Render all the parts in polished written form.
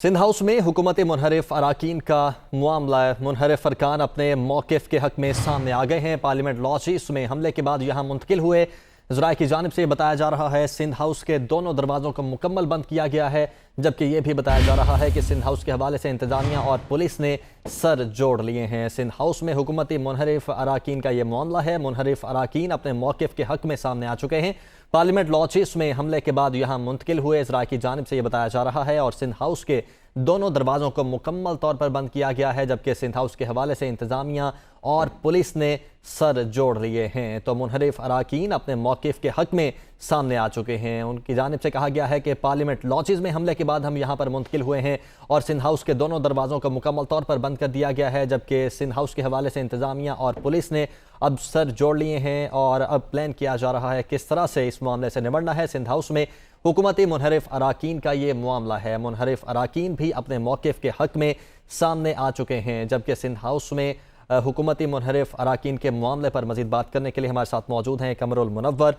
Sindh house में हुकूमत मुनहरिफ अराकीन का मामला है। मुनहरिफ अरकान अपने मौक़िफ़ के हक़ में सामने आ गए हैं। पार्लियामेंट लॉजिस में हमले के बाद यहाँ मुंतकिल हुए। ज़राए की जानिब से बताया जा रहा है सिंध हाउस के दोनों दरवाज़ों को मुकम्मल बंद किया गया है, जबकि ये भी बताया जा रहा है कि सिंध हाउस के हवाले से इंतज़ामिया और पुलिस ने सर जोड़ लिए हैं। सिंध हाउस में हुकूमत मुनहरिफ अराकीन का ये मामला है। मुनहरिफ अराकीन अपने मौक़िफ़ के हक़ में सामने आ चुके हैं। पार्लियामेंट लॉजिस में हमले के बाद यहाँ मुंतकिल हुए। ज़राए की जानिब से ये बताया जा रहा है और सिंध हाउस के दोनों दरवाज़ों को मुकम्मल तौर पर बंद किया गया है, जबकि सिंध हाउस के हवाले से इंतज़ामिया और पुलिस ने सर जोड़ लिए हैं। तो मुनहरिफ अराकीन अपने मौक़िफ़ के हक़ में सामने आ चुके हैं। उनकी जानिब से कहा गया है कि पार्लियामेंट लॉजिस में हमले के बाद हम यहाँ पर मुंतकिल हुए हैं और सिंध हाउस के दोनों दरवाज़ों को मुकम्मल तौर पर बंद कर दिया गया है, जबकि सिंध हाउस के हवाले से इंतज़ामिया और पुलिस ने अब सर जोड़ लिए हैं और अब प्लान किया जा रहा है किस तरह से इस मामले से निपटना है। सिंध हाउस में हुकूमती मुनहरिफ अराकीन का ये मामला है। मुनहरिफ अराकीन भी अपने मौक़िफ़ के हक़ में सामने आ चुके हैं, जबकि सिंध हाउस में हुकूमती मुनहरिफ अराकीन के मामले पर मज़ीद बात करने के लिए हमारे साथ मौजूद हैं कमरुल मुनव्वर।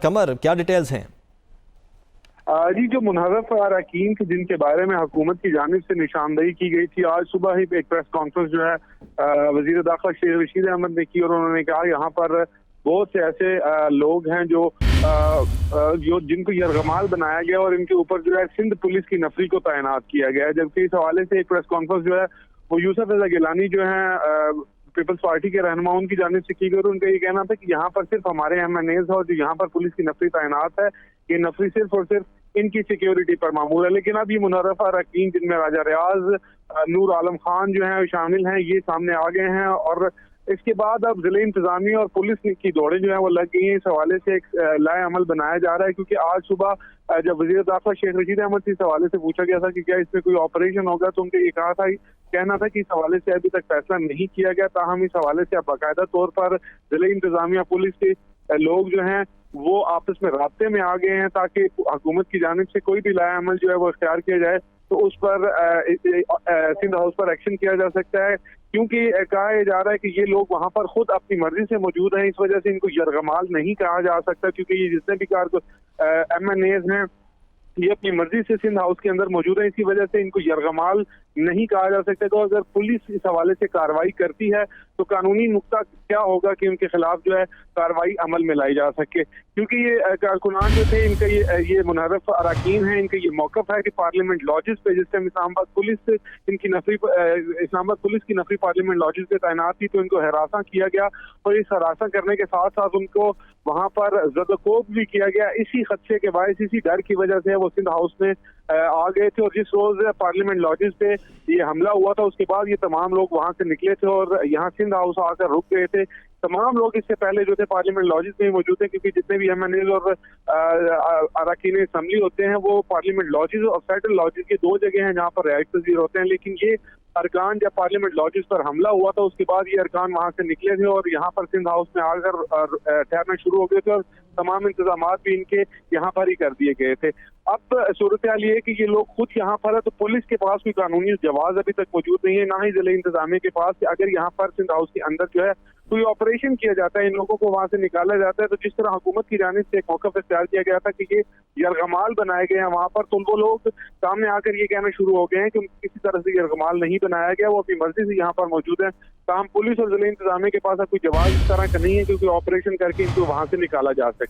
कमर, क्या डिटेल्स हैं? जी, जो मुनहरिफ अराकीन थे जिनके बारे में हुकूमत की जानिब से निशानदेही की गई थी, आज सुबह ही एक प्रेस कॉन्फ्रेंस जो है वज़ीर दाखिला शेख रशीद अहमद ने की और उन्होंने कहा यहाँ पर बहुत से ऐसे लोग हैं जो जिनको यरगमाल बनाया गया और इनके ऊपर जो है सिंध पुलिस की नफरी को तैनात किया गया है। जबकि इस हवाले से एक प्रेस कॉन्फ्रेंस जो है वो यूसुफ रज़ा गिलानी जो है पीपल्स पार्टी के रहनुमा उनकी जानिब से की गई और उनका ये कहना था कि यहाँ पर सिर्फ हमारे MNAs और जो यहाँ पर पुलिस की नफरी तैनात है, ये नफरी सिर्फ और सिर्फ इनकी सिक्योरिटी पर मामूल है। लेकिन अब ये मुनहरिफ अराकीन जिनमें राजा रियाज, नूर आलम खान जो है शामिल हैं, ये सामने आ गए हैं और इसके बाद अब जिले इंतजामिया और पुलिस की दौड़ें जो है वो लग गई हैं। इस हवाले से एक लाए अमल बनाया जा रहा है, क्योंकि आज सुबह जब वज़ीर दाखिला शेख रशीद अहमद से इस हवाले से पूछा गया था कि क्या इसमें कोई ऑपरेशन होगा, तो उनके ये कहना था कि इस हवाले से अभी तक फैसला नहीं किया गया। ताहम इस हवाले से अब बाकायदा तौर पर जिले इंतजामिया पुलिस के लोग जो हैं वो आपस में राब्ते में आ गए हैं ताकि हुकूमत की जानिब से कोई भी लाया अमल जो है वो इख्तियार किया जाए तो उस पर सिंध हाउस पर एक्शन किया जा सकता है, क्योंकि कहा जा रहा है कि ये लोग वहां पर खुद अपनी मर्जी से मौजूद हैं। इस वजह से इनको यरगमाल नहीं कहा जा सकता, क्योंकि ये जितने भी MNAs हैं ये अपनी मर्जी से सिंध हाउस के अंदर मौजूद है। इसी वजह से इनको यरगमाल नहीं कहा जा सकता। तो अगर पुलिस इस हवाले से कार्रवाई करती है तो कानूनी नुक्ता क्या होगा कि उनके खिलाफ जो है कार्रवाई अमल में लाई जा सके, क्योंकि ये कारकुनान जो थे इनका ये मुनहरिफ अराकीन है, इनका ये मौक़िफ़ है कि पार्लियामेंट लॉजिस पे जिस टाइम इस्लामाबाद पुलिस की नफरी पार्लियामेंट लॉजिस पे तैनात थी तो इनको हरासा किया गया और इस हरासा करने के साथ साथ उनको वहां पर ज़दकोब भी किया गया। इसी खदशे के बायस, इसी डर की वजह से वो सिंध हाउस में आ गए थे और जिस रोज पार्लियामेंट लॉजिस पे ये हमला हुआ था उसके बाद ये तमाम लोग वहां से निकले थे और यहाँ सिंध हाउस आकर रुक गए थे। तमाम लोग इससे पहले जो थे पार्लियामेंट लॉजिस में मौजूद थे, क्योंकि जितने भी MNAs और अराकीन असम्बली होते हैं वो पार्लियामेंट लॉजिस और फेडरल लॉजिस की दो जगह हैं जहाँ पर रिहाइश पजीर होते हैं। लेकिन ये अरकान जब पार्लियामेंट लॉजिस पर हमला हुआ था उसके बाद ये अरकान वहां से निकले थे और यहाँ पर सिंध हाउस में आकर ठहरना शुरू हो गए थे और तमाम इंतजाम भी इनके यहाँ पर ही कर दिए गए थे। अब सूरत हाल ये है कि ये लोग खुद यहाँ पर है तो पुलिस के पास कोई कानूनी जवाब अभी तक मौजूद नहीं है, ना ही जिले इंतजामिया के पास कि अगर यहाँ पर सिंध हाउस के अंदर जो है कोई ऑपरेशन किया जाता है, इन लोगों को वहां से निकाला जाता है। तो जिस तरह हुकूमत की जानिब से एक मौक़िफ़ इख्तियार किया गया था कि ये यरगमाल बनाए गए हैं वहां पर, तो वो लोग सामने आकर ये कहना शुरू हो गए हैं कि किसी तरह से यरगमाल नहीं बनाया गया, वो अपनी मर्जी से यहाँ पर मौजूद है। ताहम पुलिस और जिले इंतजामिया के पास कोई जवाब इस तरह का नहीं है क्योंकि ऑपरेशन करके इनको वहां से निकाला जा सके।